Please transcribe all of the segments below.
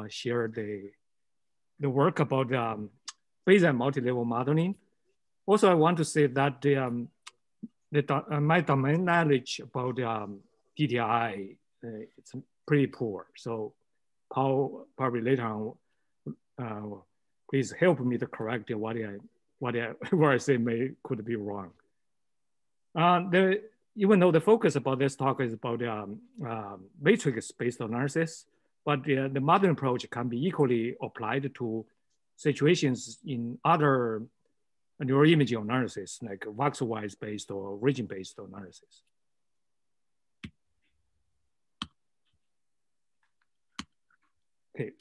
share the work about Bayesian multi-level modeling. Also, I want to say that my domain knowledge about DTI it's pretty poor. So Paul probably later on, please help me to correct what I say could be wrong. Even though the focus about this talk is about matrix-based analysis, but the modern approach can be equally applied to situations in other neuroimaging analysis, like voxel-wise based or region-based analysis. Okay,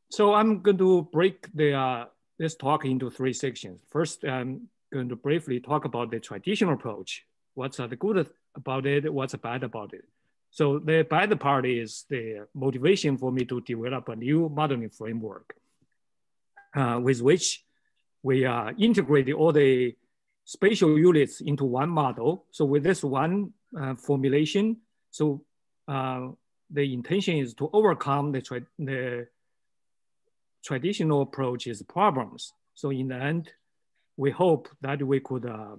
so I'm going to break this talk into 3 sections. First, I'm going to briefly talk about the traditional approach. What's the good about it? What's the bad about it? So the bad part is the motivation for me to develop a new modeling framework with which we integrate all the spatial units into one model. So with this one formulation, so the intention is to overcome the traditional approach's problems. So in the end, we hope that we could a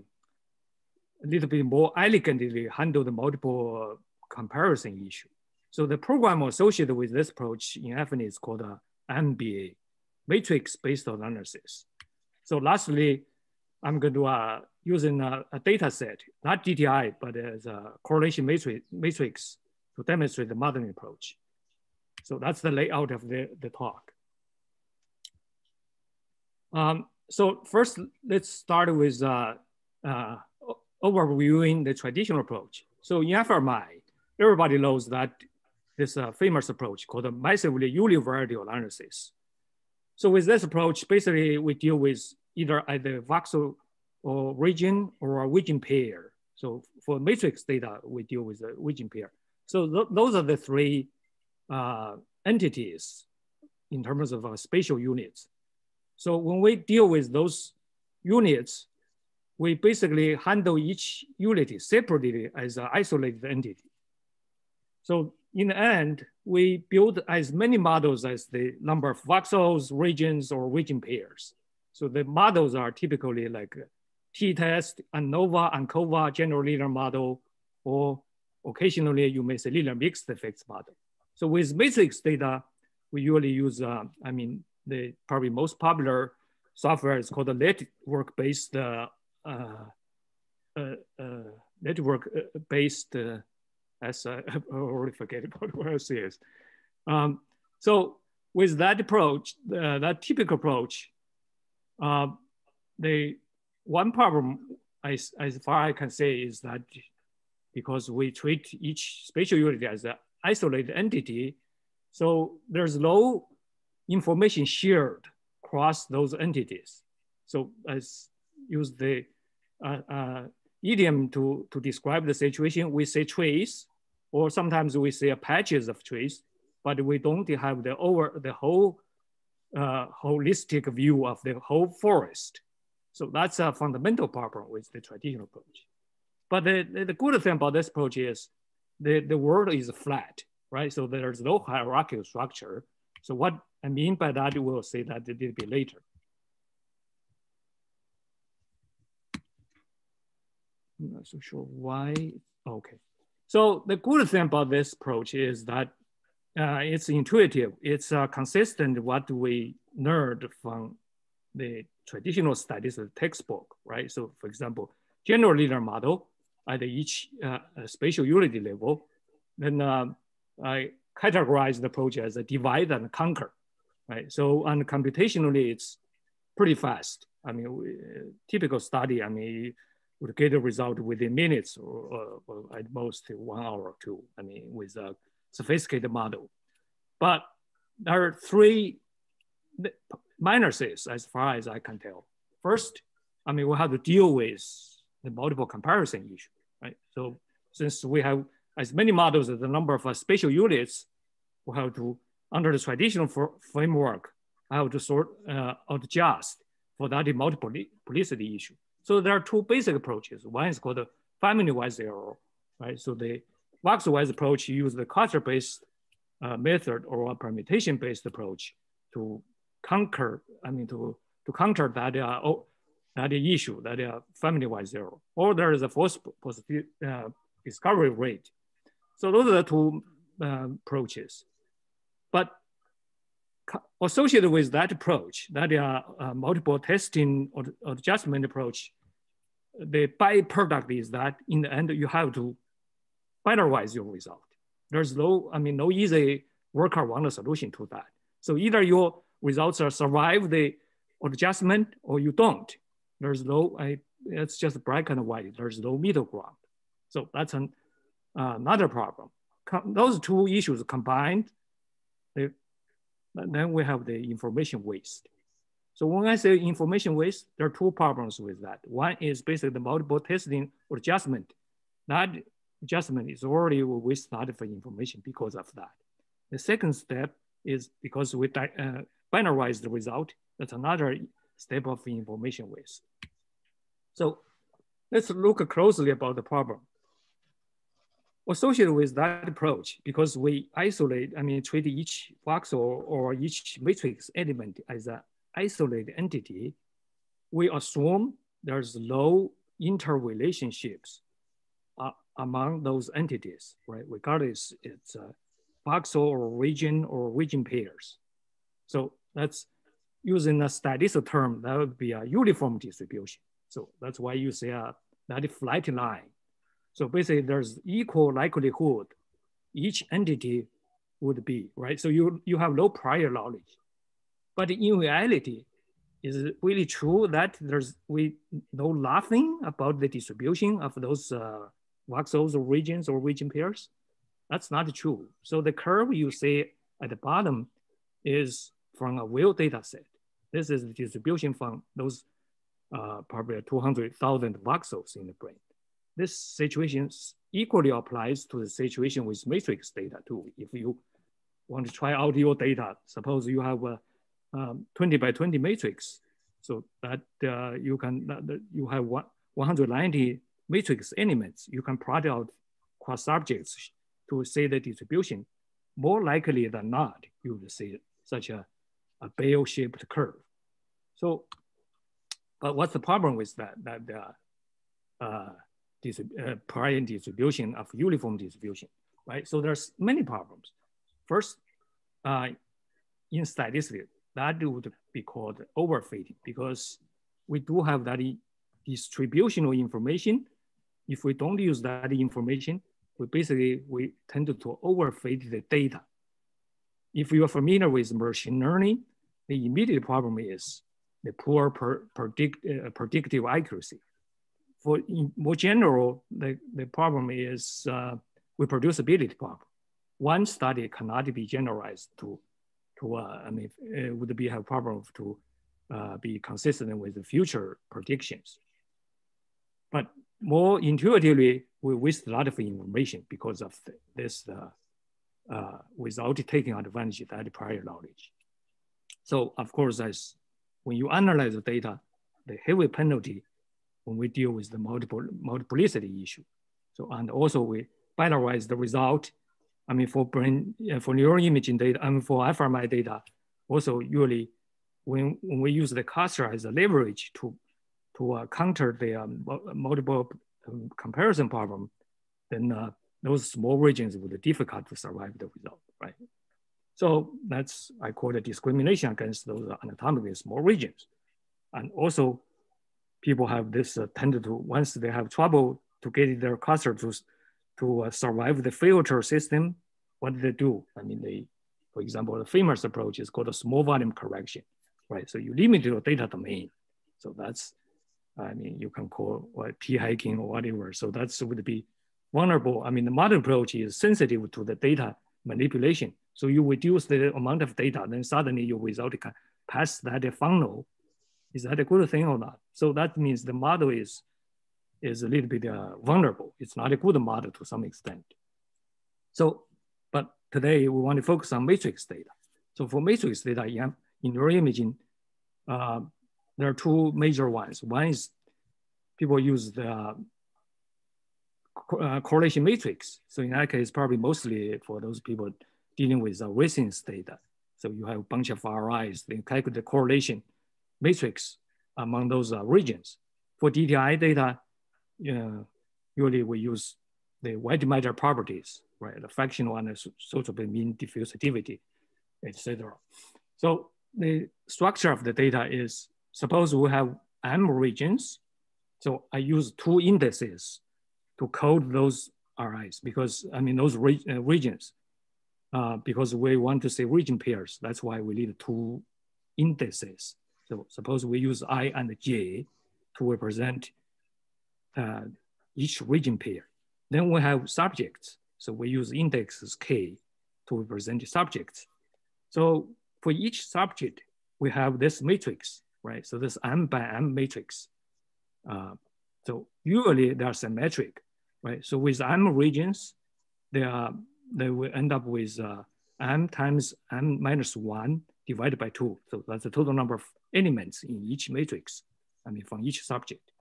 little bit more elegantly handle the multiple comparison issue. So the program associated with this approach in FNI is called MBA, matrix-based analysis. So lastly, I'm going to using a data set, not DTI, but as a correlation matrix to demonstrate the modeling approach. So that's the layout of the talk. So first, let's start with overviewing the traditional approach. So in FMRI, everybody knows that this famous approach called a massively univariate analysis. So with this approach, basically we deal with either voxel or region or a region pair. So for matrix data, we deal with a region pair. So those are the 3 entities in terms of spatial units. So when we deal with those units, we basically handle each unit separately as an isolated entity. So in the end, we build as many models as the number of voxels, regions, or region pairs. So the models are typically like t-test, ANOVA, ANCOVA, general linear model, or occasionally you may say linear mixed effects model. So with matrix data, we usually use, the probably most popular software is called a network-based as I already forget about what else is. So with that approach, that typical approach, the one problem, as far I can say, is that because we treat each spatial unit as an isolated entity, so there's no information shared across those entities. So as use the idiom to describe the situation, we say trees, or sometimes we say patches of trees, but we don't have the whole holistic view of the whole forest. So that's a fundamental problem with the traditional approach. But the good thing about this approach is the world is flat, right? So there's no hierarchical structure. So what I mean by that, we'll say that a little bit later. I'm not so sure why. Okay. So the good thing about this approach is that it's intuitive. It's consistent with what we learned from the traditional statistics textbook, right? So for example, general linear model at each spatial unity level, then I categorize the approach as a divide and conquer, right? So and computationally, it's pretty fast. I mean, typical study, would get a result within minutes or at most 1 hour or 2, with a sophisticated model. But there are 3 minuses as far as I can tell. First, we have to deal with the multiple comparison issue, right? So since we have as many models as the number of spatial units, we have to, under the traditional framework, I have to sort adjust for that multiplicity issue. So there are 2 basic approaches. One is called the family-wise error, right? So the voxel-wise approach uses the cluster-based method or a permutation-based approach to conquer, to counter that that issue, that family-wise error, or there is a false positive discovery rate. So those are the two approaches. But associated with that approach, that multiple testing or adjustment approach, the byproduct is that in the end, you have to binaries your result. There's no easy workaround solution to that. So either your results are survive the adjustment or you don't. There's no, it's just black and white. There's no middle ground. So that's another problem. Those two issues combined, then we have the information waste. So when I say information waste, there are two problems with that. One is basically the multiple testing or adjustment. That adjustment is already waste a lot of information because of that. The second step is because we binarize the result. That's another step of information waste. So let's look closely about the problem. Associated with that approach, because we isolate, treat each voxel or each matrix element as an isolated entity, we assume there's low interrelationships among those entities, right? Regardless it's a voxel or region pairs. So that's using a statistical term, that would be a uniform distribution. So that's why you say that flat line. So basically there's equal likelihood each entity would be, right? So you have no prior knowledge. But in reality, is it really true that we know nothing about the distribution of those voxels or region pairs? That's not true. So the curve you see at the bottom is from a real data set. This is the distribution from those probably 200,000 voxels in the brain. This situation equally applies to the situation with matrix data too. If you want to try out your data, suppose you have a 20 by 20 matrix, so that you have 190 matrix elements. You can plot out cross subjects to say the distribution. More likely than not, you will see such a bell-shaped curve. So, but what's the problem with that? Prior distribution of uniform distribution, right? So there's many problems. First, in statistics, that would be called overfitting because we do have that distributional information. If we don't use that information, we tend to overfit the data. If you are familiar with machine learning, the immediate problem is the poor predictive accuracy. For more general, the problem is reproducibility problem. One study cannot be generalized it would be a problem to be consistent with the future predictions. But more intuitively, we waste a lot of information because of this without taking advantage of that prior knowledge. So of course, when you analyze the data, the heavy penalty when we deal with the multiplicity issue. So, and also we binarize the result. For neural imaging data, for FMRI data, also usually when we use the cluster as a leverage to counter the multiple comparison problem, then those small regions would be difficult to survive the result, right? So I call it discrimination against those anatomically small regions. And also people have this tended to, once they have trouble to get their cluster to survive the filter system, what do they do? For example, the famous approach is called a small volume correction, right? So you limit your data domain. So that's, you can call p-hacking or whatever. So that's would be vulnerable. The modern approach is sensitive to the data manipulation. So you reduce the amount of data, then suddenly your result can pass that funnel. Is that a good thing or not? So that means the model is a little bit vulnerable. It's not a good model to some extent. So, but today we want to focus on matrix data. So for matrix data in neural imaging, there are two major ones. One is people use the correlation matrix. So in that case, probably mostly for those people dealing with residence data. So you have a bunch of RIs, they calculate the correlation matrix among those regions. For DTI data, usually we use the white matter properties, right? The fractional and the social mean diffusivity, etc. So the structure of the data is, suppose we have M regions. So I use 2 indices to code those RIs because, I mean, those regions, because we want to say region pairs. That's why we need 2 indices. So suppose we use I and J to represent each region pair. Then we have subjects. So we use indexes K to represent the subjects. So for each subject, we have this matrix, right? So this M by M matrix. So usually they are symmetric, right? So with M regions, they will end up with M times M minus 1 divided by 2. So that's the total number of elements in each matrix, I mean, from each subject.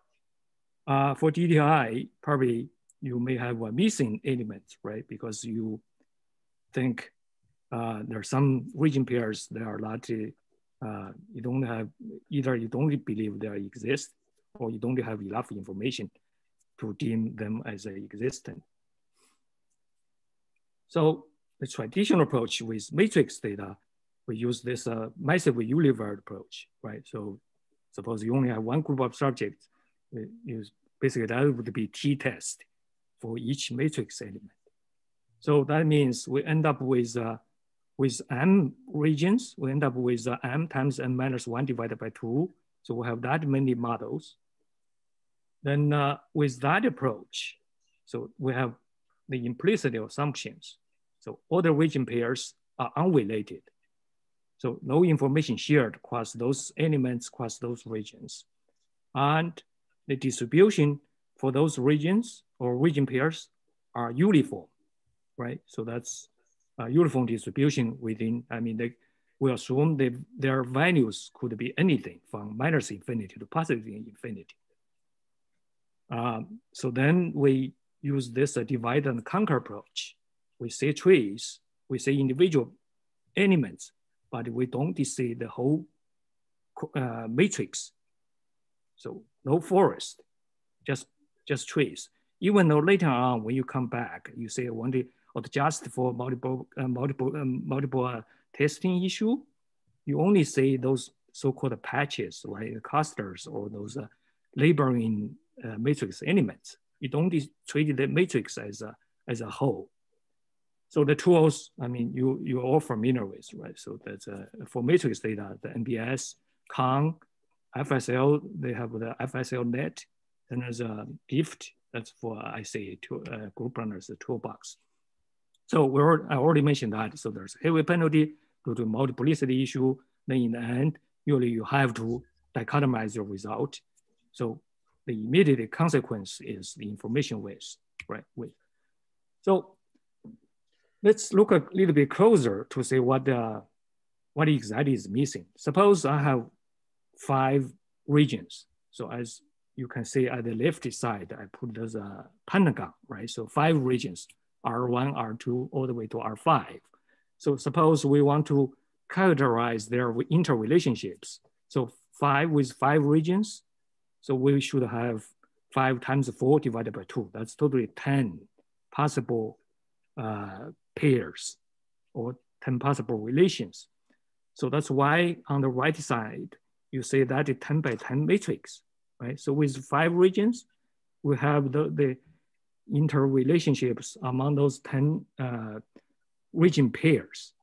For DTI, probably you may have a missing element, right? Because you think there are some region pairs that are not, you don't have, either you don't believe they exist, or you don't have enough information to deem them as existent. So the traditional approach with matrix data, we use this massive univariate approach, right? So suppose you only have one group of subjects, basically that would be t-test for each matrix element. So that means we end up with M regions, we end up with M times M minus 1 divided by 2. So we have that many models. Then with that approach, so we have the implicit assumptions. So all the region pairs are unrelated. So no information shared across those elements, across those regions. And the distribution for those regions or region pairs are uniform, right? So that's a uniform distribution within, I mean, we assume their values could be anything from minus infinity to positive infinity. So then we use this divide and conquer approach. We say trees, we say individual elements, but we don't say the whole matrix. So no forest, just trees. Even though later on, when you come back, you say I want to adjust for multiple testing issue, you only say those so-called patches, right? Clusters or those labeling matrix elements. You don't treat the matrix as a whole. So the tools, I mean, you're all familiar with, right? So that's for matrix data, the MBS, Kong, FSL, they have the FSL net, and there's a GIFT, that's for group runners, the toolbox. So I already mentioned that. So there's heavy penalty due to multiplicity issue. Then in the end, usually you have to dichotomize your result. So the immediate consequence is the information width, right? So let's look a little bit closer to see what exactly is missing. Suppose I have 5 regions. So as you can see at the left side, I put those pentagon, right? So 5 regions, R1, R2, all the way to R5. So suppose we want to characterize their interrelationships. So 5 with 5 regions. So we should have 5 times 4 divided by 2. That's totally 10 possible pairs or 10 possible relations. So that's why on the right side, you say that a 10 by 10 matrix, right? So with 5 regions, we have the interrelationships among those 10 region pairs.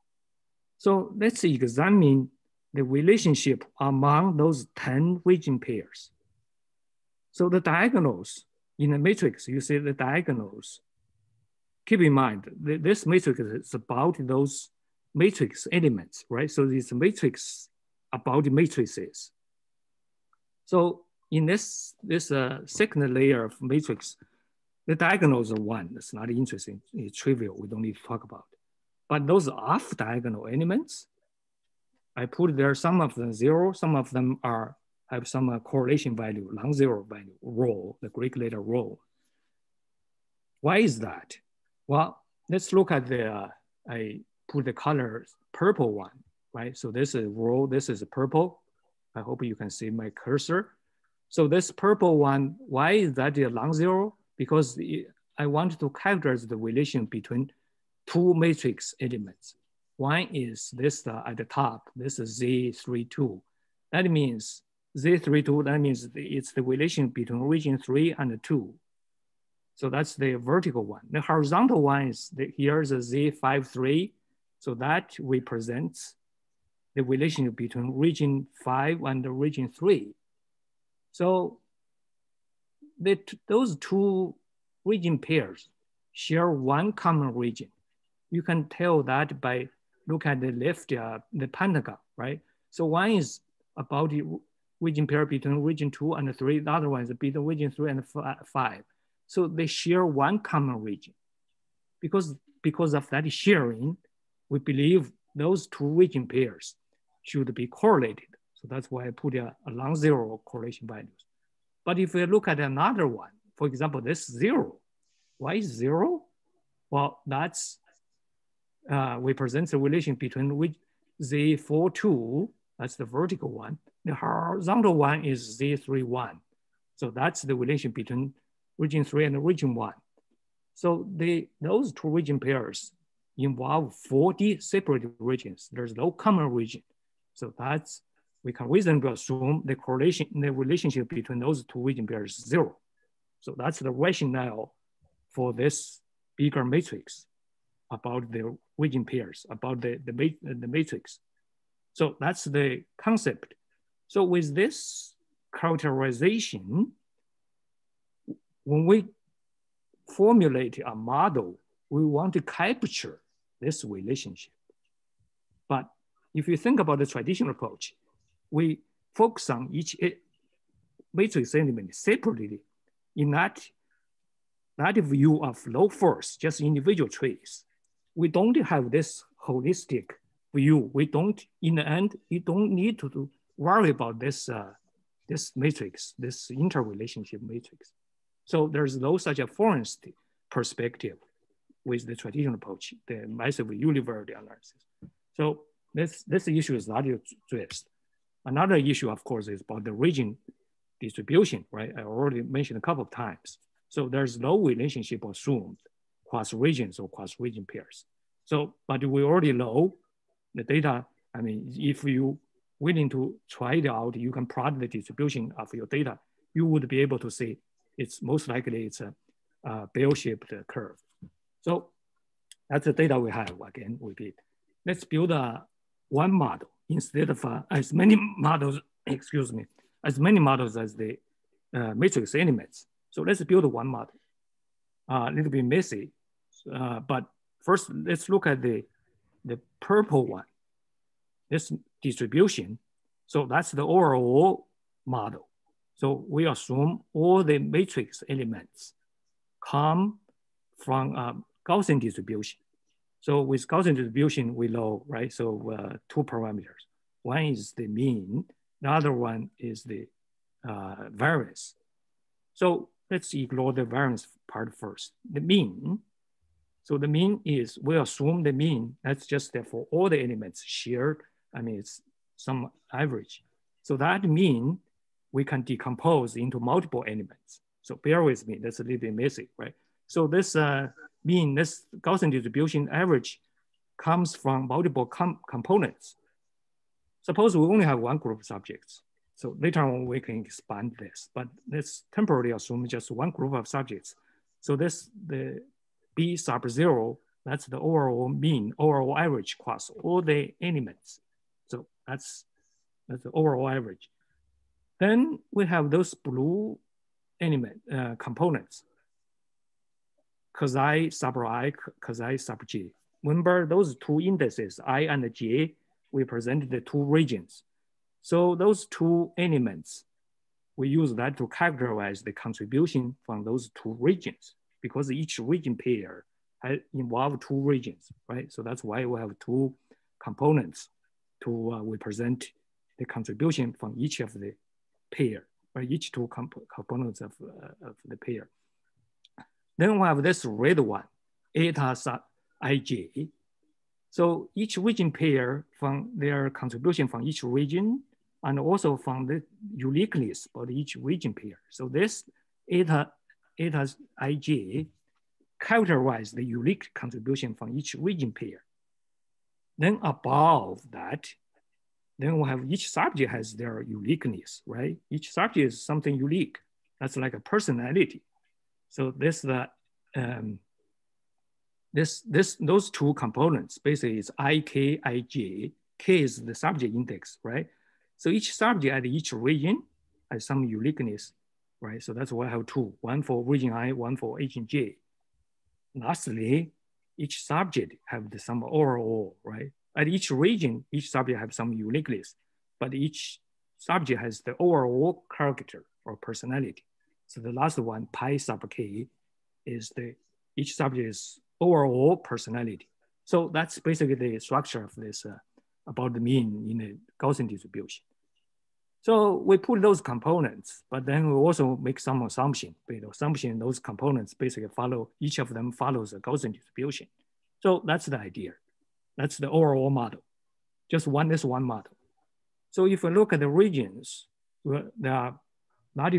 So let's examine the relationship among those 10 region pairs. So the diagonals in the matrix, you see the diagonals. Keep in mind, this matrix is about those matrix elements, right? So this matrix about the matrices. So in this second layer of matrix, the diagonals are 1. That's not interesting, it's trivial, we don't need to talk about. But those off diagonal elements, I put there some of them 0, some of them have some correlation value, non-zero value, rho, the Greek letter rho. Why is that? Well, let's look at put the colors purple one, right? So this is row, this is purple. I hope you can see my cursor. So this purple one, why is that a non-zero? Because I want to characterize the relation between two matrix elements. One is this at the top, this is Z32. That means Z32, that means it's the relation between region 3 and 2. So that's the vertical one. The horizontal one is, here's a Z53. So that represents the relation between region 5 and the region 3. So those two region pairs share one common region. You can tell that by look at the left, the pentagon, right? So one is about the region pair between region 2 and 3. The other one is between region 3 and 5. So they share one common region. Because of that sharing, we believe those two region pairs should be correlated. So that's why I put a non-zero correlation values. But if we look at another one, for example, this 0, why is 0? Well, that's represents the relation between Z42, that's the vertical one. The horizontal one is Z31. So that's the relation between region 3 and region 1. So those two region pairs involve 40 separate regions. There's no common region. So that's, we can reasonably assume the correlation, the relationship between those two region pairs is 0. So that's the rationale for this bigger matrix about the region pairs, about the matrix. So that's the concept. So with this characterization, when we formulate a model, we want to capture this relationship. But if you think about the traditional approach, we focus on each matrix element separately. In that view of low force, just individual trees, we don't have this holistic view. We don't, in the end, you don't need to worry about this, this matrix, this interrelationship matrix. So there's no such a forest perspective with the traditional approach, the massive univariate analysis. So this issue is not addressed. Another issue, of course, is about the region distribution, right? I already mentioned a couple of times. So there's no relationship assumed across regions or across region pairs. So, but we already know the data. I mean, if you willing to try it out, you can plot the distribution of your data. You would be able to see it's most likely it's a bell-shaped curve. So that's the data we have. Again, repeat. Let's build one model instead of as many models. Excuse me, as many models as the matrix elements. So let's build one model. A little bit messy, but first let's look at the purple one. This distribution. So that's the overall model. So we assume all the matrix elements come from Gaussian distribution. So with Gaussian distribution, we know, right? So two parameters. One is the mean. The other one is the variance. So let's ignore the variance part first. The mean. So the mean is, we assume the mean, that's just for all the elements shared. I mean, it's some average. So that mean, we can decompose into multiple elements. So bear with me, that's a little bit messy, right? So this mean, this Gaussian distribution average comes from multiple components. Suppose we only have one group of subjects. So later on we can expand this, but let's temporarily assume just one group of subjects. So this, the B sub 0, that's the overall mean, overall average across all the elements. So that's the overall average. Then we have those blue element components, Xi sub I, Xi sub j. Remember those two indices, I and j, represent the two regions. So those two elements, we use that to characterize the contribution from those two regions, because each region pair involve two regions, right? So that's why we have two components to represent the contribution from each of the pair, or each two components of the pair. Then we have this red one, eta sub ij. So each region pair from their contribution from each region and also from the uniqueness of each region pair. So this eta ij characterize the unique contribution from each region pair. Then above that, then we have each subject has their uniqueness, right? Each subject is something unique. That's like a personality. So this those two components basically is ik, ij. K is the subject index, right? So each subject at each region has some uniqueness, right? So that's why I have two, one for region I, one for region J. Lastly, each subject have the some overall, right? At each region, each subject have some uniqueness, but each subject has the overall character or personality. So the last one, pi sub k, is each subject is overall personality. So that's basically the structure of this about the mean in a Gaussian distribution. So we put those components, but then we also make some assumption. Assumption, those components basically follow, each of them follows a Gaussian distribution. So that's the idea. That's the overall model. Just this one model. So if we look at the regions, they are not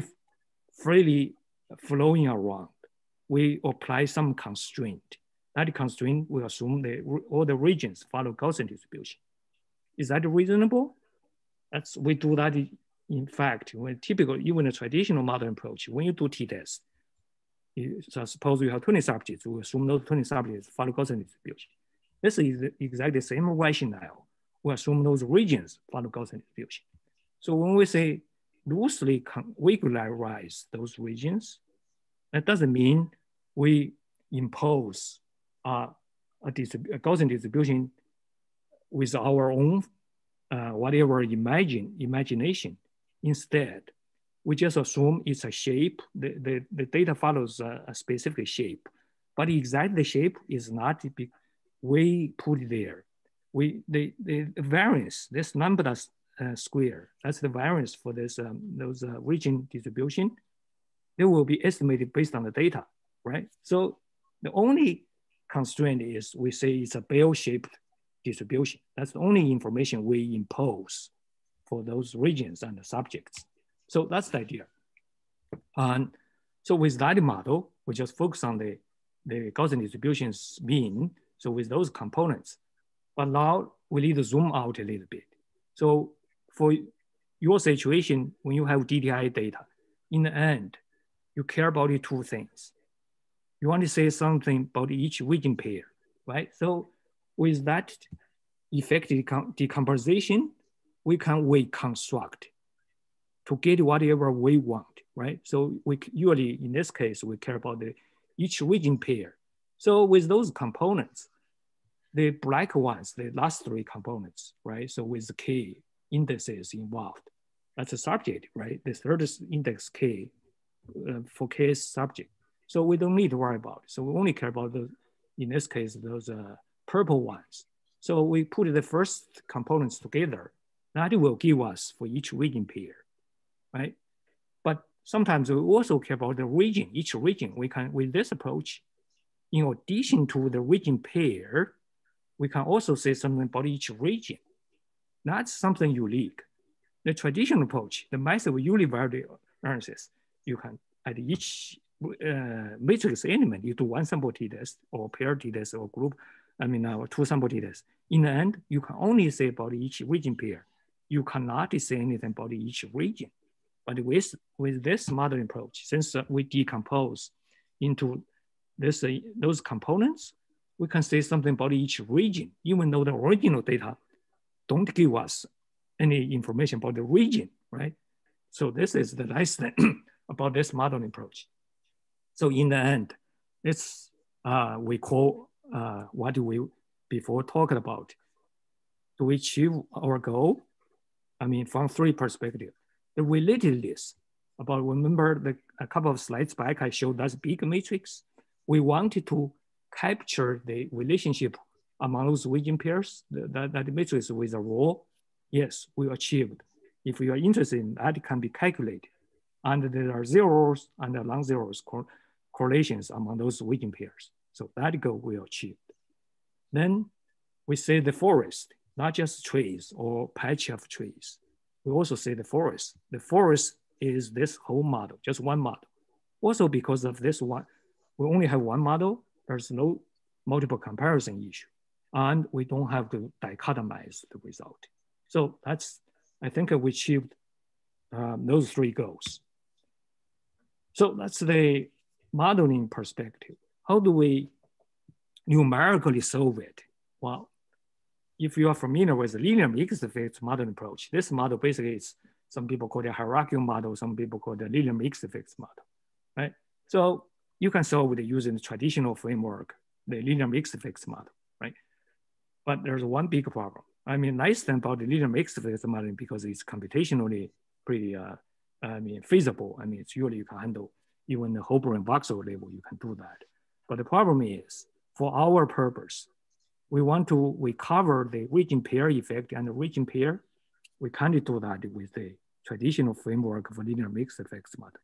freely flowing around. We apply some constraint. That constraint, we assume all the regions follow Gaussian distribution. Is that reasonable? We do that in fact, when typical, even a traditional model approach, when you do t-test, so suppose you have 20 subjects, we assume those 20 subjects follow Gaussian distribution. This is exactly the same rationale. We assume those regions follow Gaussian distribution. So when we say loosely regularize those regions, that doesn't mean we impose a Gaussian distribution with our own whatever imagination. Instead, we just assume it's a shape. The data follows a specific shape, but exactly the shape is not we put it there. The variance, this lambda square, that's the variance for this those region distribution. They will be estimated based on the data, right? So the only constraint is we say it's a bell-shaped distribution. That's the only information we impose for those regions and the subjects. So that's the idea. And so with that model, we just focus on the Gaussian distribution's mean. So with those components, but now we need to zoom out a little bit. So for your situation, when you have DTI data, in the end, you care about the two things. You want to say something about each region pair, right? So with that effective decomposition, we can reconstruct to get whatever we want, right? So we usually, in this case, we care about each region pair. So with those components, the black ones, the last three components, right? So with the K indices involved, that's a subject, right? The third index K for K subject. So we don't need to worry about it. So we only care about in this case, those purple ones. So we put the first components together. That will give us for each region pair, right? But sometimes we also care about the region, each region. We can, with this approach, in addition to the region pair, we can also say something about each region. That's something unique. The traditional approach, the method of univariate analysis, you can, at each matrix element, you do one sample t-test or pair t-test or group, two sample t-tests. In the end, you can only say about each region pair. You cannot say anything about each region. But with this modeling approach, since we decompose into those components, we can say something about each region, even though the original data don't give us any information about the region, right? So this is the nice thing about this modeling approach. So in the end, it's we call what we before talked about. To achieve our goal, from three perspectives. The relatedness about, remember a couple of slides back, I showed that big matrix. We wanted to capture the relationship among those region pairs, that matrix with a row. Yes, we achieved. If you are interested in that, it can be calculated. And there are zeros and non-zeros correlations among those region pairs. So that goal we achieved. Then we say the forest, not just trees or patch of trees. We also say the forest. The forest is this whole model, just one model. Also because of this one, we only have one model, there's no multiple comparison issue. And we don't have to dichotomize the result. So that's, I think we achieved those three goals. So that's the modeling perspective. How do we numerically solve it? Well, if you are familiar with the linear mixed effects modeling approach, this model basically is, some people call it a hierarchical model, some people call it a linear mixed effects model, right? So you can solve it using the traditional framework, the linear mixed effects model, right? But there's one big problem. I mean, nice thing about the linear mixed effects modeling because it's computationally pretty feasible. I mean, it's usually you can handle even the whole brain voxel level, you can do that. But the problem is, for our purpose, we cover the region pair effect and the region pair. We can't do that with the traditional framework of linear mixed effects model.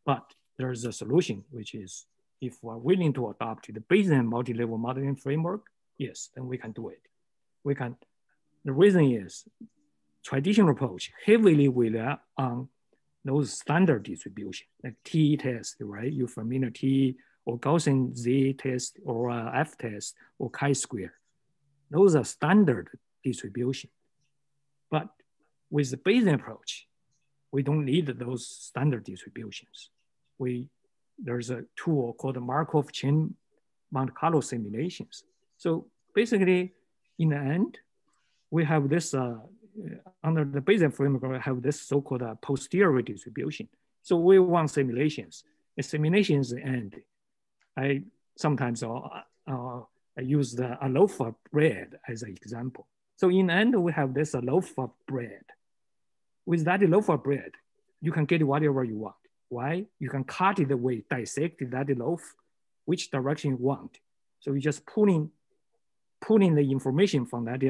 But there's a solution, which is if we're willing to adopt the Bayesian multi-level modeling framework, yes, then we can do it. We can. The reason is traditional approach heavily rely on those standard distribution, like T test, right? You familiar T or Gaussian Z test or F test or chi-square. Those are standard distribution. But with the Bayesian approach, we don't need those standard distributions. There's a tool called the Markov chain Monte Carlo simulations. So basically, in the end, we have this, under the Bayesian framework, we have this so-called posterior distribution. So we want simulations. The simulations end. I sometimes I use a loaf of bread as an example. So in the end, we have this loaf of bread. With that loaf of bread, you can get whatever you want. Why? You can cut it away, dissect that loaf, which direction you want. So you're just pulling the information from that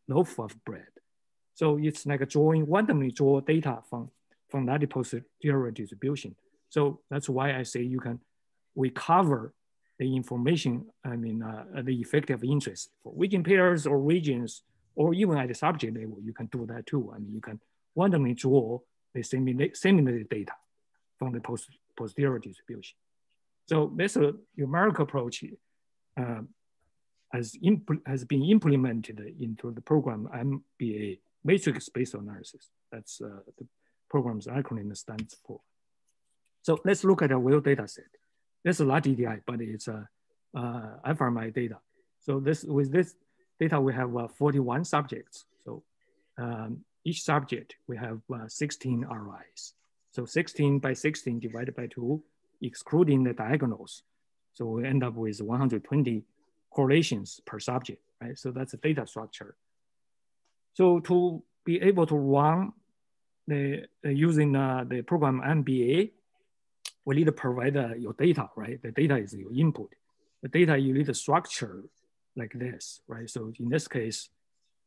loaf of bread. So it's like randomly draw data from that posterior distribution. So that's why I say we cover the information, the effective interest for region pairs or regions, or even at the subject level, you can do that too. I mean, you can randomly draw the simulated data from the posterior distribution. So this numerical approach has been implemented into the program MBA, matrix spatial analysis. That's the program's acronym stands for. So let's look at a real data set. This is not DDI, but it's FMRI data. So with this data, we have 41 subjects. So each subject, we have 16 RIs. So 16 by 16 divided by 2, excluding the diagonals. So we end up with 120 correlations per subject, right? So that's a data structure. So to be able to run using the program MBA, we need to provide your data, right? The data is your input. The data, you need a structure like this, right? So in this case,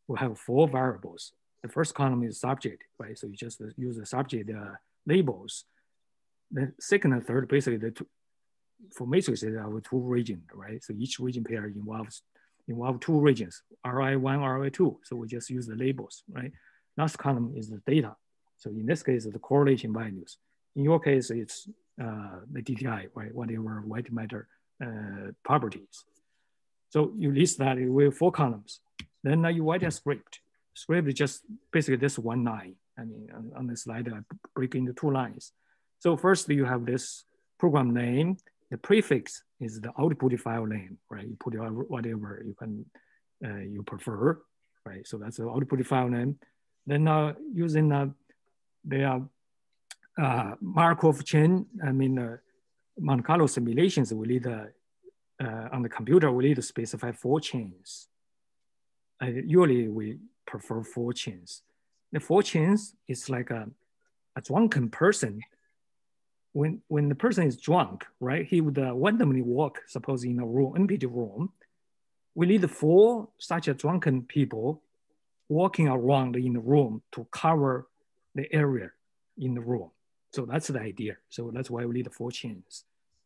we have 4 variables. The first column is subject, right? So you just use the subject labels. The second and third, basically for matrices, there are 2 regions, right? So each region pair involve 2 regions, RI1, RI2. So we just use the labels, right? Last column is the data. So in this case, the correlation values. In your case, it's the DTI, right? Whatever white matter properties. So you list that with 4 columns. Then you write a script. Script is just basically this one line. I mean, on the slide, I break into 2 lines. So first you have this program name. The prefix is the output file name, right? You put whatever you can, you prefer, right? So that's the output file name. Then using the Markov chain, Monte Carlo simulations, we need on the computer, we need to specify 4 chains. Usually we prefer 4 chains. The 4 chains is like a drunken person. When the person is drunk, right? He would randomly walk, suppose in a room, empty room. We need 4 such a drunken people walking around in the room to cover the area in the room. So that's the idea. So that's why we need 4 chains.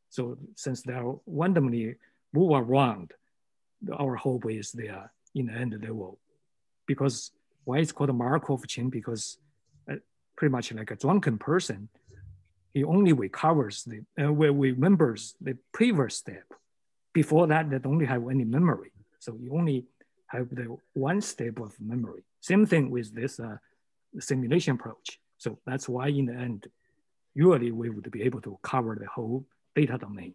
So since they are randomly move around, our hope is in the end they will, because why it's called a Markov chain? Because pretty much like a drunken person, he only recovers remembers the previous step. Before that, they don't have any memory. So you only have the one step of memory. Same thing with this simulation approach. So that's why in the end, usually we would be able to cover the whole data domain.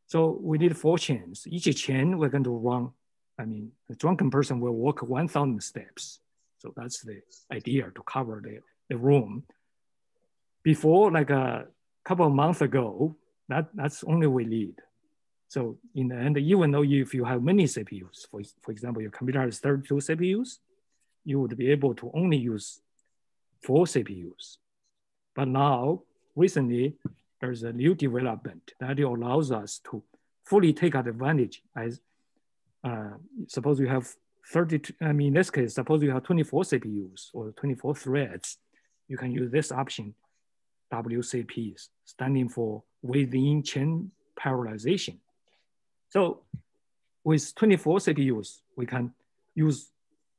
So we did 4 chains. Each chain we're going to run, I mean, the drunken person will walk 1,000 steps. So that's the idea, to cover the room. Before, like a couple of months ago, that's only we need. So in the end, even though if you have many CPUs, for example, your computer has 32 CPUs, you would be able to only use 4 CPUs. But now, recently, there's a new development that allows us to fully take advantage. As suppose you have 32, I mean, in this case, suppose you have 24 CPUs or 24 threads, you can use this option, WCPs, standing for within chain parallelization. So with 24 CPUs, we can use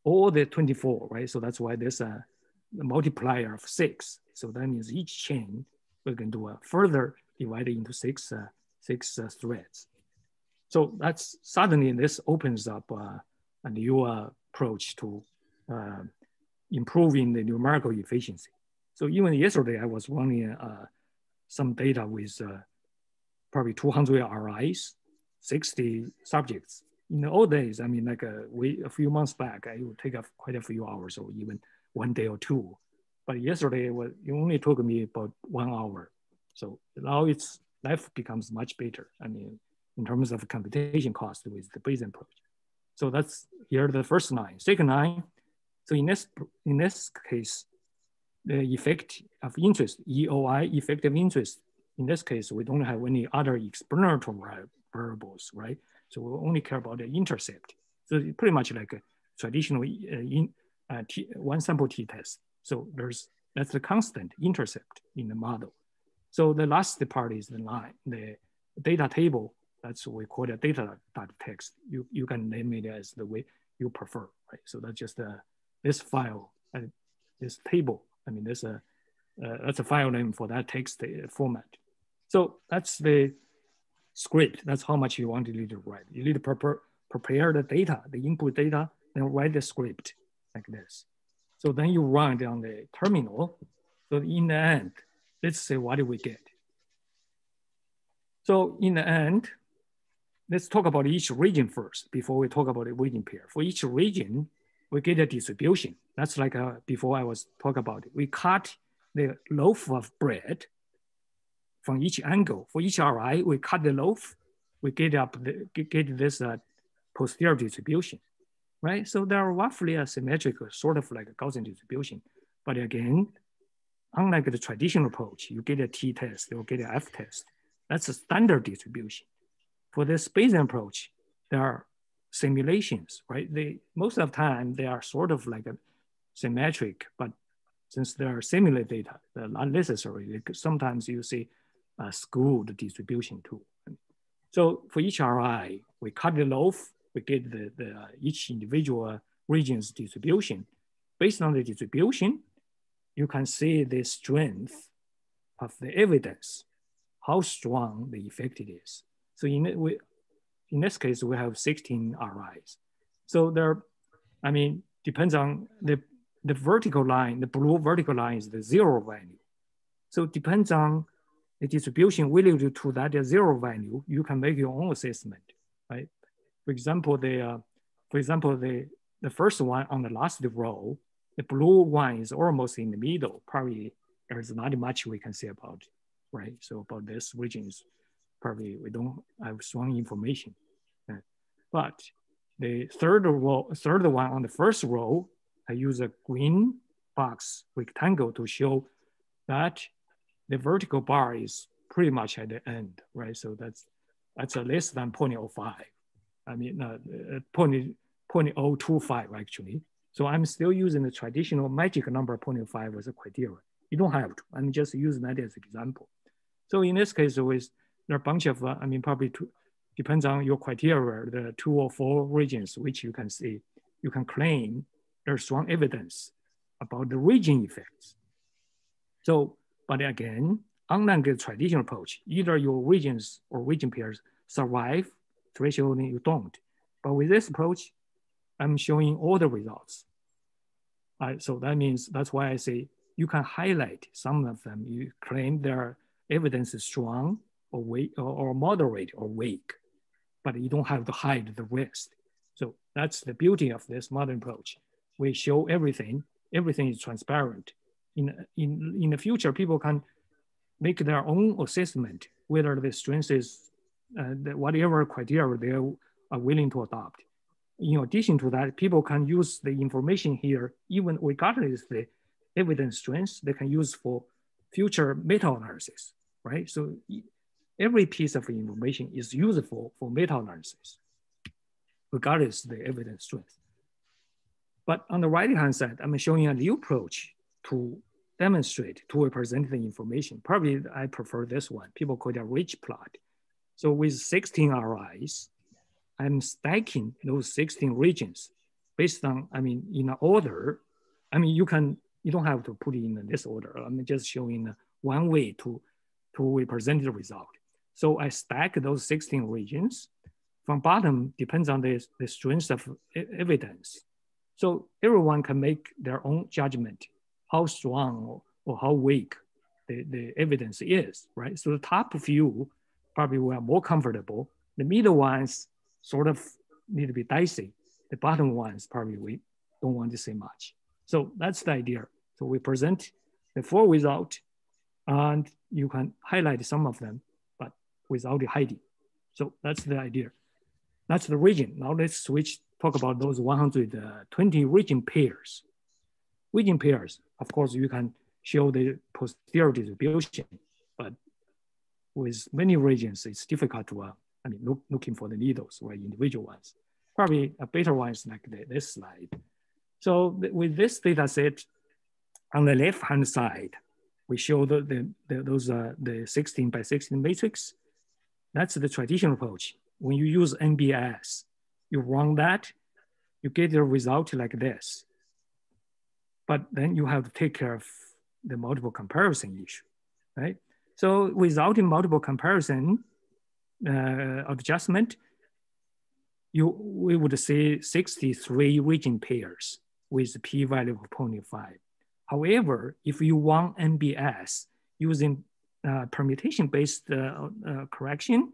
all the 24, right? So that's why there's a multiplier of 6. So that means each chain, we can do a further divided into six threads. So that's suddenly this opens up a new approach to improving the numerical efficiency. So even yesterday, I was running some data with probably 200 RIs, 60 subjects. In the old days, I mean, like a few months back, it would take quite a few hours or even one day or two. But yesterday, it only took me about 1 hour. So now life becomes much better. I mean, in terms of computation cost with the Bayesian approach. So that's here the first line. Second line, so in this case, the effect of interest, EOI, effective interest. In this case, we don't have any other explanatory variables, right? So we only care about the intercept. So it's pretty much like a traditional one sample t-test. So that's the constant intercept in the model. So the last part is the line, the data table. That's what we call the data.text. You can name it as the way you prefer, right? So that's just this file, this table. I mean, that's a file name for that text format. So that's the script. That's how much you want to need to write. You need to prepare the data, the input data, then write the script like this. So then you run it on the terminal. So in the end, let's say what do we get? So in the end, let's talk about each region first before we talk about the region pair. For each region, we get a distribution. That's like before I was talking about it. We cut the loaf of bread from each angle. For each RI, we cut the loaf, we get this posterior distribution, right? So they're roughly a symmetrical, sort of like a Gaussian distribution. But again, unlike the traditional approach, you get a t-test, you get an f-test. That's a standard distribution. For the Bayesian approach, there are simulations, right? Most of the time, they are sort of like a symmetric, but since there are simulated data, they're not necessary. Sometimes you see a skewed distribution too. So for each RI, we cut the loaf, we get each individual region's distribution. Based on the distribution, you can see the strength of the evidence, how strong the effect it is. So in this case, we have 16 RIs. So depends on the vertical line, the blue vertical line is the 0 value. So it depends on the distribution related to that 0 value, you can make your own assessment, right? For example, the first one on the last row, the blue one is almost in the middle. Probably there's not much we can say about it, right? So about this region is probably we don't have strong information. But the third one on the first row, I use a green box rectangle to show that the vertical bar is pretty much at the end, right? So that's a less than 0.05. I mean, 0.025 actually. So I'm still using the traditional magic number 0.05 as a criteria. You don't have to. I'm just using that as an example. So in this case, there are a bunch of, probably depends on your criteria, the 2 or 4 regions which you can see. you can claim there's strong evidence about the region effects. So, but again, unlike the traditional approach, either your regions or region pairs survive threshold and you don't. But with this approach, I'm showing all the results. So that means, that's why I say you can highlight some of them. You claim their evidence is strong or weak or moderate or weak, but you don't have to hide the rest. So that's the beauty of this modern approach. We show everything. Everything is transparent. In the future, people can make their own assessment whether the strength is whatever criteria they are willing to adopt. In addition to that, people can use the information here, even regardless of the evidence strength, they can use for future meta-analysis, right? So every piece of information is useful for meta-analysis, regardless of the evidence strength. But on the right-hand side, I'm showing a new approach to demonstrate, to represent the information. Probably I prefer this one. People call it a rich plot. So with 16 RIs, I'm stacking those 16 regions based on, in an order. You don't have to put it in this order. I'm just showing one way to represent the result. So I stack those 16 regions. From bottom depends on the strength of evidence. So everyone can make their own judgment, how strong or how weak the evidence is, right? So the top few probably were more comfortable. The middle ones sort of need to be dicey. The bottom ones probably we don't want to say much. So that's the idea. So we present the full result and you can highlight some of them, but without hiding. So that's the idea. That's the region. Now let's talk about those 120 region pairs. Region pairs, of course, you can show the posterior distribution, but with many regions, it's difficult to, looking for the needles, right, individual ones. Probably a better one is like this slide. So with this data set, on the left-hand side, we show the 16 by 16 matrix. That's the traditional approach. When you use MBS, you run that, you get a result like this. But then you have to take care of the multiple comparison issue, right? So without a multiple comparison adjustment, we would say 63 region pairs with p-value of 0.5. However, if you want MBS using permutation-based correction,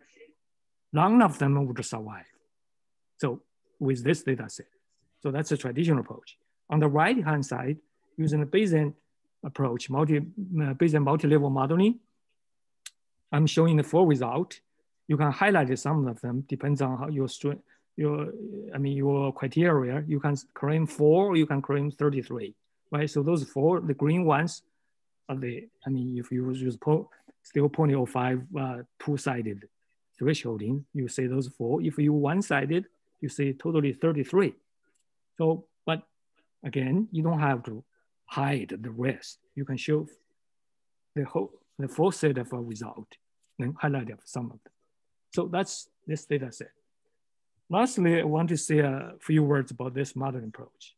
none of them would survive. So with this data set, so that's a traditional approach. On the right-hand side, using the Bayesian approach, Bayesian multi-level modeling, I'm showing the full result. You can highlight some of them, depends on how your criteria. You can claim 4, or you can claim 33, right? So those 4, the green ones are if you use still 0.05 two-sided thresholding, you say those 4. If you one-sided, you say totally 33. So, but again, you don't have to hide the rest. You can show the full set of a result and highlight some of them. So that's this data set. Lastly, I want to say a few words about this modern approach.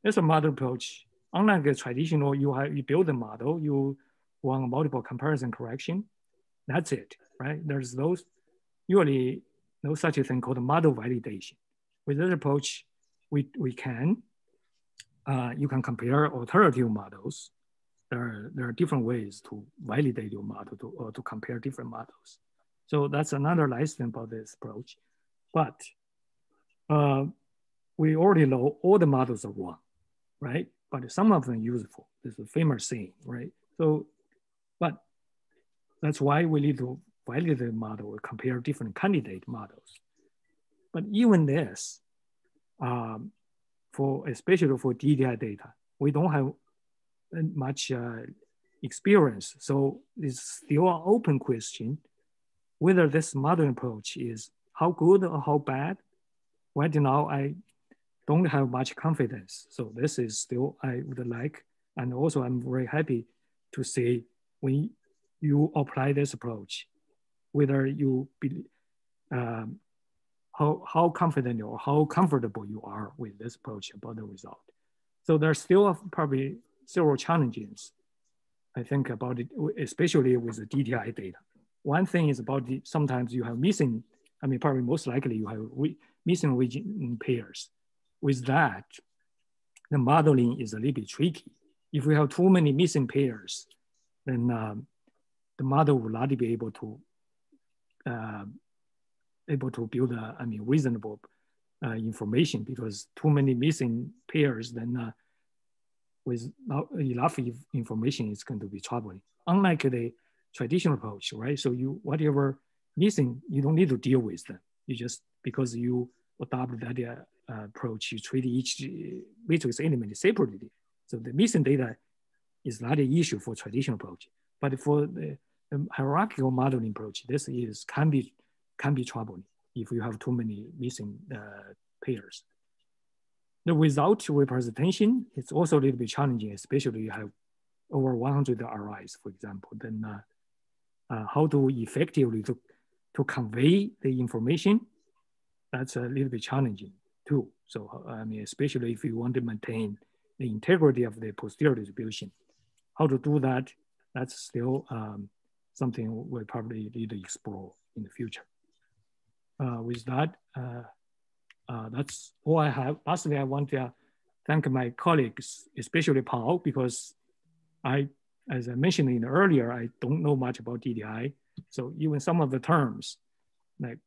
It's a modern approach. Unlike a traditional, you build a model, you want multiple comparison correction. That's it, right? There's usually no such a thing called a model validation. With this approach, you can compare alternative models. There are different ways to validate your model or to compare different models. So that's another nice thing about this approach. But we already know all the models are wrong, right? But some of them are useful. This is a famous saying, right? So, but that's why we need to validate the model or compare different candidate models. But even this, especially for DDI data, we don't have much experience. So it's still an open question whether this modern approach is how good or how bad. Right now, I don't have much confidence. So this is still, I would like, and also I'm very happy to say when you apply this approach, whether you how confident or how comfortable you are with this approach about the result. So there's still probably several challenges, I think, about it, especially with the DTI data. One thing is about sometimes you have missing, I mean, probably most likely you have missing region pairs. With that, the modeling is a little bit tricky. If we have too many missing pairs, then the model will not be able to build reasonable information, because too many missing pairs, then with not enough information, is going to be troubling. Unlike the traditional approach, right? So you, whatever missing, you don't need to deal with them. You just, because you adopt that approach, you treat each matrix element separately. So the missing data is not an issue for traditional approach. But for the hierarchical modeling approach, this can be troubling if you have too many missing pairs. The result representation is also a little bit challenging, especially you have over 100 RIs, for example. Then how to effectively to convey the information, that's a little bit challenging too. So I mean, especially if you want to maintain the integrity of the posterior distribution, how to do that, that's still something we'll probably need to explore in the future. With that, that's all I have. Lastly, I want to thank my colleagues, especially Paul, because as I mentioned earlier, I don't know much about DDI. So even some of the terms, like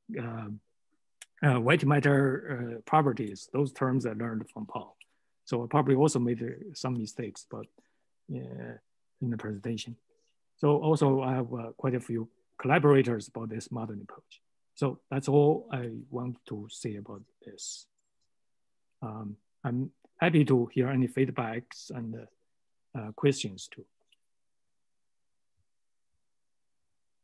white matter properties, those terms I learned from Paul. So I probably also made some mistakes, but in the presentation. So also I have quite a few collaborators about this modeling approach. So that's all I want to say about this. I'm happy to hear any feedbacks and questions too.